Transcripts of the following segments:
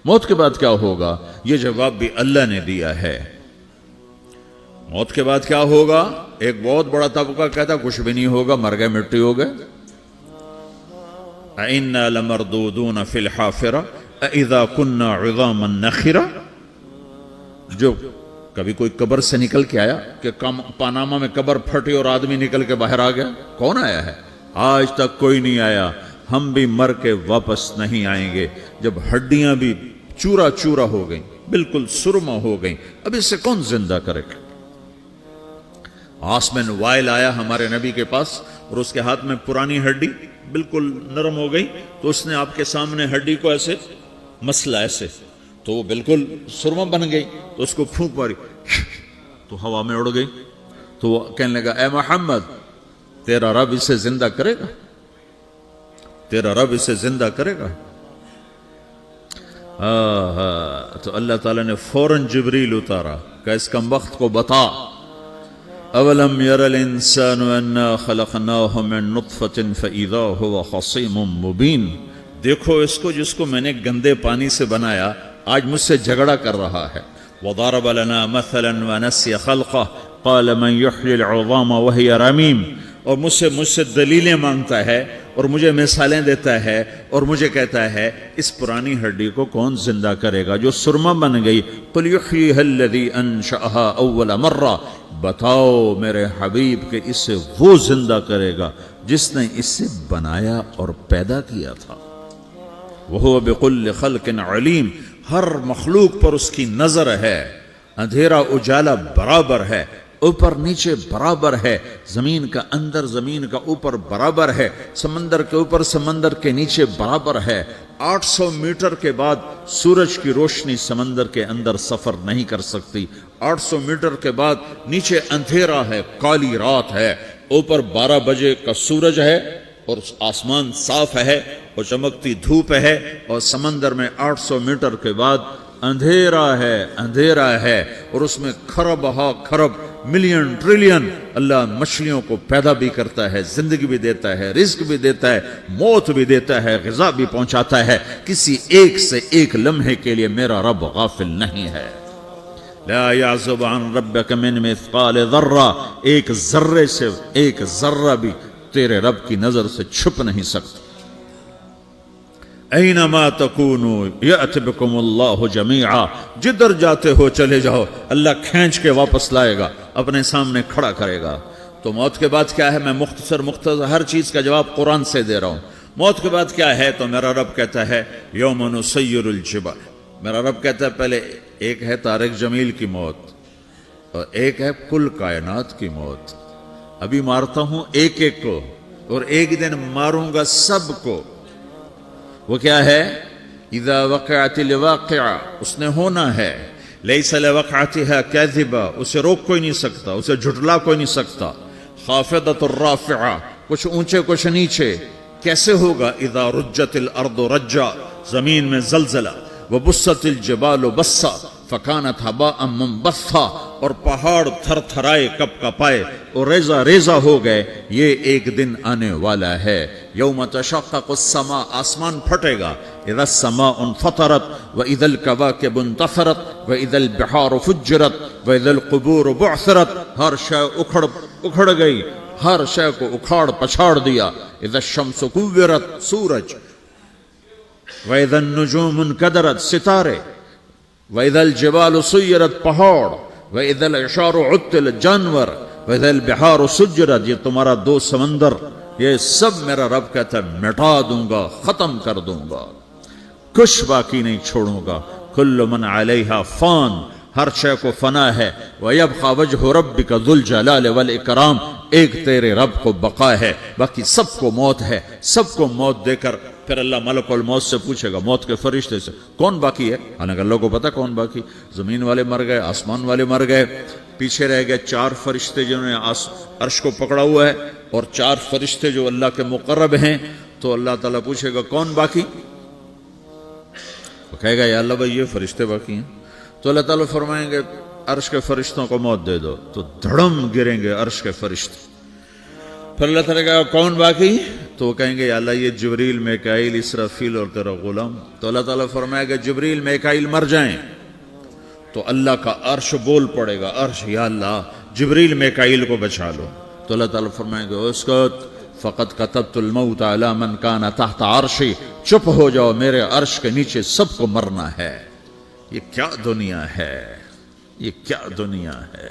موت کے بعد کیا ہوگا؟ یہ جواب بھی اللہ نے دیا ہے۔ موت کے بعد کیا ہوگا؟ ایک بہت بڑا طبقہ کہتا کچھ بھی نہیں ہوگا، مر گئے، مٹی ہو گئے۔ اِنَّا لَمَرْدُودُونَ فِي الْحَافِرَةِ اِذَا كُنَّا عِظَامًا نَخِرَةً۔ جو کبھی کوئی قبر سے نکل کے آیا کہ پاناما میں قبر پھٹی اور آدمی نکل کے باہر آ گیا؟ کون آیا ہے؟ آج تک کوئی نہیں آیا۔ ہم بھی مر کے واپس نہیں آئیں گے۔ جب ہڈیاں بھی چورا چورا ہو گئیں، بالکل سرما ہو گئیں، اب اس سے کون زندہ کرے گا؟ آسمین وائل آیا ہمارے نبی کے پاس اور اس کے ہاتھ میں پرانی ہڈی بالکل نرم ہو گئی، تو اس نے آپ کے سامنے ہڈی کو ایسے مسلا، ایسے تو وہ بالکل سرما بن گئی، تو اس کو پھونک ماری تو ہوا میں اڑ گئی۔ تو وہ کہنے لگا اے محمد، تیرا رب اسے زندہ کرے گا؟ تیرا رب اسے زندہ کرے گا؟ تو اللہ تعالیٰ نے فوراً جبریل اتارا کہ اس کمبخت کو بتا، اولم یر الانسان انا خلقناہ من نطفۃ فاذا هو خصیم مبین۔ دیکھو اس کو جس کو میں نے گندے پانی سے بنایا، آج مجھ سے جھگڑا کر رہا ہے۔ وضرب لنا مثلا ونسی خلقہ قال من یحیی العظام وہی رمیم۔ اور مجھ سے دلیلیں مانگتا ہے اور مجھے مثالیں دیتا ہے اور مجھے کہتا ہے اس پرانی ہڈی کو کون زندہ کرے گا جو سرما بن گئی؟ قل یحییھا الذی انشأھا اول مرہ۔ بتاؤ میرے حبیب کہ اسے وہ زندہ کرے گا جس نے اسے بنایا اور پیدا کیا تھا۔ وہو بکل خلق علیم۔ ہر مخلوق پر اس کی نظر ہے، اندھیرا اجالا برابر ہے، اوپر نیچے برابر ہے، زمین کا اندر زمین کا اوپر برابر ہے، سمندر کے اوپر سمندر کے نیچے برابر ہے۔ 800 میٹر کے بعد سورج کی روشنی سمندر کے اندر سفر نہیں کر سکتی۔ 800 میٹر کے بعد نیچے اندھیرا ہے، کالی رات ہے، اوپر 12 بجے کا سورج ہے اور آسمان صاف ہے اور چمکتی دھوپ ہے، اور سمندر میں 800 میٹر کے بعد اندھیرا ہے اور اس میں کھرب ہا کھرب ملین ٹریلین اللہ مچھلیوں کو پیدا بھی کرتا ہے، زندگی بھی دیتا ہے، رزق بھی دیتا ہے، موت بھی دیتا ہے، غذا بھی پہنچاتا ہے۔ کسی ایک سے ایک لمحے کے لیے میرا رب غافل نہیں ہے۔ لا يعزب عن ربك من مثقال ذرہ، ایک ذرے سے ایک ذرہ بھی تیرے رب کی نظر سے چھپ نہیں سکتا۔ اینما تکونوا یأت بکم اللہ جمیعا، جدھر جاتے ہو چلے جاؤ، اللہ کھینچ کے واپس لائے گا، اپنے سامنے کھڑا کرے گا۔ تو موت کے بعد کیا ہے؟ میں مختصر ہر چیز کا جواب قرآن سے دے رہا ہوں۔ موت کے بعد کیا ہے؟ تو میرا رب کہتا ہے یوم نسیر الجبال۔ میرا رب کہتا ہے پہلے ایک ہے طارق جمیل کی موت اور ایک ہے کل کائنات کی موت۔ ابھی مارتا ہوں ایک ایک کو اور ایک دن ماروں گا سب کو۔ وہ کیا ہے؟ اذا وقعت الواقعہ، اس نے ہونا ہے۔ لیس لوقعتها کاذبہ، اسے روک کوئی نہیں سکتا، اسے جھٹلا کوئی نہیں سکتا۔ خافضۃ الرافعہ، کچھ اونچے کچھ نیچے۔ کیسے ہوگا؟ اذا رجت الارض رجا، زمین میں زلزلہ۔ وبست الجبال بسا فکانت ہباء منبثا، اور پہاڑ تھر تھرائے کپ کپائے اور ریزہ ریزہ ہو گئے۔ یہ ایک دن آنے والا ہے۔ یوم تشقق السماء، آسمان پھٹے گا۔ اذا السماء انفطرت واذا الكواكب انتثرت واذا البحار فجرت واذا القبور بعثرت، ہر شے اکھڑ گئی، ہر شے کو اکھاڑ پچھاڑ دیا۔ اذا الشمس کورت، سورج۔ وَإِذَا النُّجُومُ انْكَدَرَتْ، ستارے۔ وَإِذَا الْجِبَالُ سُيِّرَتْ، پہاڑ۔ وَإِذَا الْعِشَارُ عُطِّلَتْ، جانور۔ وَإِذَا الْبِحَارُ سُجِّرَتْ، یہ تمہارا دو سمندر، یہ سب میرا رب کہتا ہے مٹا دوں گا، ختم کر دوں گا، کچھ باقی نہیں چھوڑوں گا۔ كُلُّ مَنْ عَلَيْهَا فان، ہر شے کو فنا ہے۔ وَيَبْقَى وَجْهُ رَبِّكَ ذُو الْجَلَالِ وَالْإِكْرَامِ، ایک تیرے رب کو بقا ہے، باقی سب کو موت ہے۔ سب کو موت دے کر پھر اللہ ملک الموت سے پوچھے گا، موت کے فرشتے سے، کون باقی ہے؟ حالانکہ اللہ کو پتا کون باقی۔ زمین والے مر گئے، آسمان والے مر گئے، پیچھے رہ گئے 4 فرشتے جنہوں نے عرش کو پکڑا ہوا ہے اور 4 فرشتے جو اللہ کے مقرب ہیں۔ تو اللہ تعالیٰ پوچھے گا کون باقی؟ وہ کہے گا یا اللہ بھائی یہ فرشتے باقی ہیں۔ تو اللہ تعالیٰ فرمائیں گے عرش کے فرشتوں کو موت دے دو، تو دھڑم گریں گے عرش کے فرشتے۔ پھر اللہ تعالیٰ کہا کون باقی؟ تو وہ کہیں گے یا اللہ یہ جبریل میکائیل اسرافیل اور تیرا غلام. تو اللہ تعالیٰ فرمائے گا جبریل میکائیل مر جائیں تو اللہ کا عرش بول پڑے گا, عرش یا اللہ جبریل میکائیل کو بچا لو. تو اللہ تعالیٰ فرمائے گا اسکت فقط کتبت الموت علی من کان تحت عرشی, چپ ہو جاؤ میرے عرش کے نیچے سب کو مرنا ہے. یہ کیا دنیا ہے, یہ کیا دنیا ہے.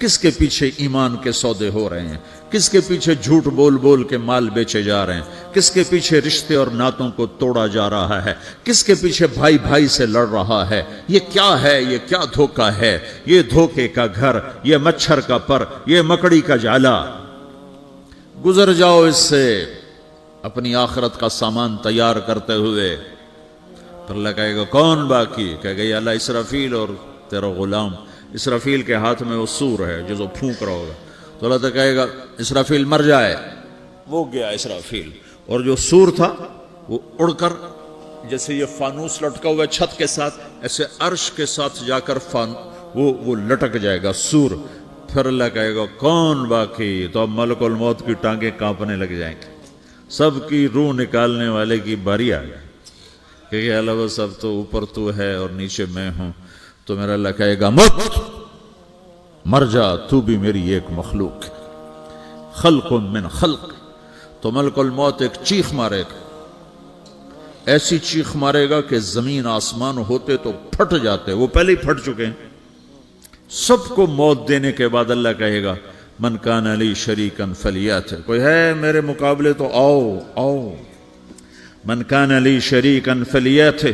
کس کے پیچھے ایمان کے سودے ہو رہے ہیں, کس کے پیچھے جھوٹ بول بول کے مال بیچے جا رہے ہیں, کس کے پیچھے رشتے اور ناتوں کو توڑا جا رہا ہے, کس کے پیچھے بھائی بھائی سے لڑ رہا ہے. یہ کیا ہے, یہ کیا دھوکہ ہے, یہ دھوکے کا گھر, یہ مچھر کا پر, یہ مکڑی کا جالا. گزر جاؤ اس سے اپنی آخرت کا سامان تیار کرتے ہوئے. پھر اللہ کہے گا کون باقی؟ کہے گا یا اللہ اسرافیل اور تیرا غلام. اسرافیل کے ہاتھ میں وہ سور ہے جو پھونک رہا ہوگا. تو اللہ تعالیٰ کہے گا اسرافیل مر جائے, وہ گیا اسرافیل. اور جو سور تھا وہ اڑ کر جیسے یہ فانوس لٹکا ہوا ہے چھت کے ساتھ, ایسے عرش کے ساتھ جا کر وہ لٹک جائے گا سور. پھر اللہ کہے گا کون باقی؟ تو اب ملک الموت کی ٹانگیں کانپنے لگ جائیں گے, سب کی روح نکالنے والے کی باری آ گئی کہ اللہ وہ سب تو اوپر تو ہے اور نیچے میں ہوں. تو میرا اللہ کہے گا مت, مر جا, تو بھی میری ایک مخلوق ہے, خلق من خلق. تو ملک الموت ایک چیخ مارے گا, ایسی چیخ مارے گا کہ زمین آسمان ہوتے تو پھٹ جاتے, وہ پہلے ہی پھٹ چکے ہیں. سب کو موت دینے کے بعد اللہ کہے گا من کان لی شریکن فلیات, کوئی ہے میرے مقابلے تو آؤ آؤ. من کان لی شریکن فلیات,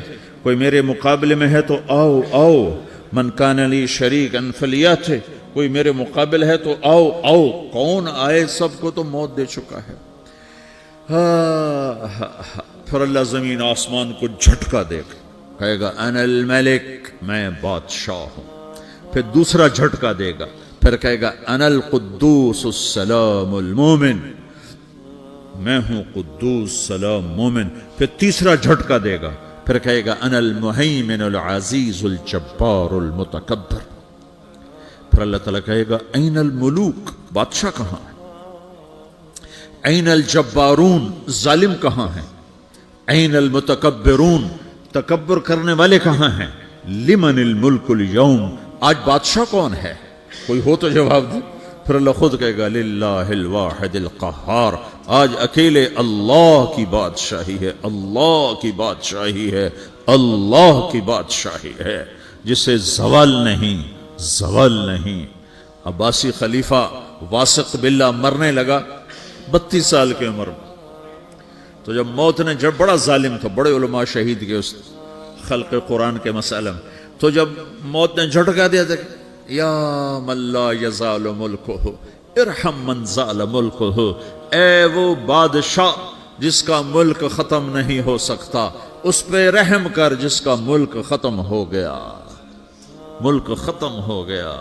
کوئی میرے مقابلے میں ہے تو آؤ آؤ. من کان لی شریکن فلیات, کوئی میرے مقابل ہے تو آؤ آؤ. کون آئے؟ سب کو تو موت دے چکا ہے. پھر اللہ زمین آسمان کو جھٹکا دے گا, کہے گا انا الملک, میں بادشاہ ہوں. پھر دوسرا جھٹکا دے گا, پھر کہے گا انا القدوس السلام المومن, میں ہوں قدوس سلام مومن. پھر تیسرا جھٹکا دے گا, پھر کہے گا انا المہیمن العزیز الجبار المتکبر. پھر اللہ تعالیٰ کہے گا این الملوک, بادشاہ کہاں ہے؟ این الجبارون, ظالم کہاں ہیں؟ این المتکبرون, تکبر کرنے والے کہاں ہیں؟ لمن الملک اليوم, آج بادشاہ کون ہے؟ کوئی ہو تو جواب دے. پھر اللہ خود کہے گا للہ الواحد القہار, آج اکیلے اللہ کی بادشاہی ہے, اللہ کی بادشاہی ہے, اللہ کی بادشاہی ہے جسے زوال نہیں, زوال نہیں. عباسی خلیفہ واسق باللہ مرنے لگا 32 سال کی عمر میں. تو جب موت نے, جب بڑا ظالم تھا, بڑے علماء شہید کے اس خلق قرآن کے مسئلہ میں, تو جب موت نے جھٹکا دیا تھا یا من لا یزال ملکہ ارحم من زال ملکہ, اے وہ بادشاہ جس کا ملک ختم نہیں ہو سکتا, اس پہ رحم کر جس کا ملک ختم ہو گیا, ملک ختم ہو گیا.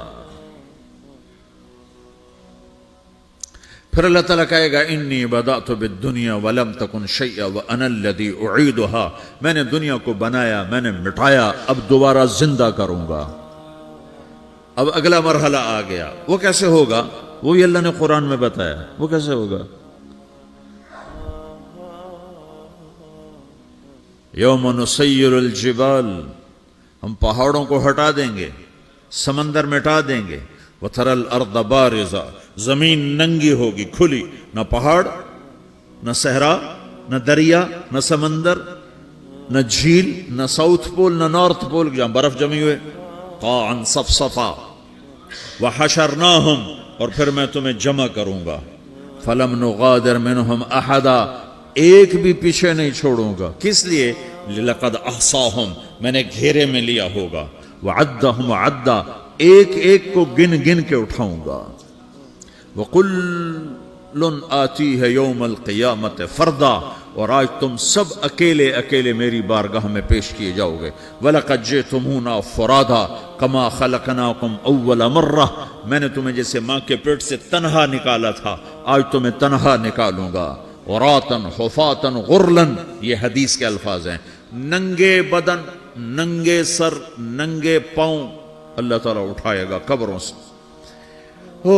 پھر اللہ تعالیٰ کہے گا انی بدأت بالدنیا ولم تکن شیئا وانا الذی اعیدہا, میں نے دنیا کو بنایا, میں نے مٹایا, اب دوبارہ زندہ کروں گا. اب اگلا مرحلہ آ گیا, وہ کیسے ہوگا؟ وہی اللہ نے قرآن میں بتایا. وہ کیسے ہوگا؟ یوم نسیر الجبال, ہم پہاڑوں کو ہٹا دیں گے, سمندر مٹا دیں گے. وَتَرَى الْأَرْضَ بَارِزَةً, زمین ننگی ہوگی, کھلی, نہ پہاڑ, نہ صحرا, نہ دریا, نہ سمندر, نہ جھیل, نہ ساؤتھ پول, نہ نارتھ پول جہاں برف جمی ہوئے. قَاعًا صَفْصَفًا وَحَشَرْنَاهُمْ, اور پھر میں تمہیں جمع کروں گا. فَلَمْ نُغَادِرْ مِنْهُمْ أَحَدًا, ایک بھی پیچھے نہیں چھوڑوں گا. کس لیے؟ لَقَدْ أَحْصَاهُمْ, میں نے گھیرے میں لیا ہوگا. وَعَدَّهُمْ عَدًّا, ایک ایک کو گن گن کے اٹھاؤں گا. وَقُلٌّ آتِيهَ يَوْمَ الْقِيَامَةِ فَرْدًا, اور آج تم سب اکیلے اکیلے میری بارگاہ میں پیش کیے جاؤ گے. وَلَقَدْ جِئْتُمُونَا فُرَادًا كَمَا خَلَقْنَاكُمْ أَوَّلَ مَرَّةٍ, میں نے تمہیں جیسے ماں کے پیٹ سے تنہا نکالا تھا, آج تمہیں تنہا نکالوں گا. عُرَاةً حُفَاةً غُرْلًا, یہ حدیث کے الفاظ ہیں. ننگے بدن, ننگے سر, ننگے پاؤں اللہ تعالیٰ اٹھائے گا قبروں سے. ہو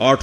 8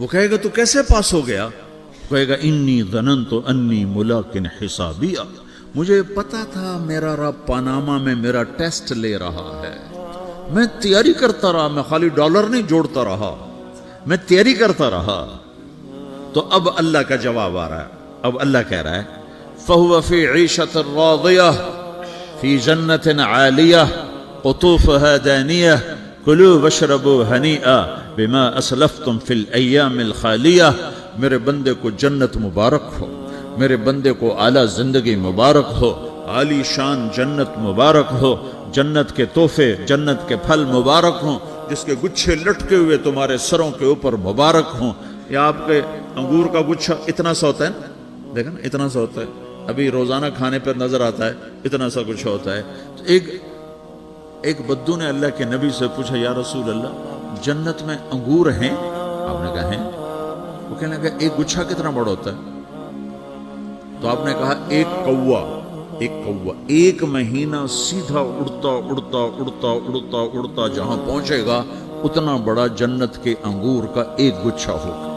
وہ کہے گا تو کیسے پاس ہو گیا؟ کہے گا انی ظننت انی ملاقن حسابیہ، مجھے پتا تھا میرا رب پاناما میں میرا ٹیسٹ لے رہا ہے، میں تیاری کرتا رہا، میں خالی ڈالر نہیں جوڑتا رہا، میں تیاری کرتا رہا۔ تو اب اللہ کا جواب آ رہا ہے، اب اللہ کہہ رہا ہے فَهُوَ فِي عِيشَةٍ رَاضِيَةٍ فِي جَنَّةٍ عَالِيَةٍ قُطُوفُهَا دَانِيَةٌ كُلُوا وَاشْرَبُوا هَنِيئًا بِمَا أَسْلَفْتُمْ فِي الْأَيَّامِ الْخَالِيَةِ، میرے بندے کو جنت مبارک ہو، میرے بندے کو اعلیٰ زندگی مبارک ہو، عالی شان جنت مبارک ہو، جنت کے تحفے، جنت کے پھل مبارک ہوں، جس کے گچھے لٹکے ہوئے تمہارے سروں کے اوپر مبارک ہوں۔ یا آپ کے انگور کا گچھا اتنا سا ہوتا ہے نا، دیکھیں نا اتنا سا ہوتا ہے، ابھی روزانہ کھانے پر نظر آتا ہے، اتنا سا گچھا ہوتا ہے۔ تو ایک بدو نے اللہ کے نبی سے پوچھا یا رسول اللہ جنت میں انگور ہیں؟ آپ نے کہا ہیں۔ وہ کہنے لگا ایک گچھا کتنا بڑا ہوتا ہے؟ تو آپ نے کہا ایک کوا ایک مہینہ سیدھا اڑتا اڑتا اڑتا اڑتا اڑتا جہاں پہنچے گا اتنا بڑا جنت کے انگور کا ایک گچھا ہوگا۔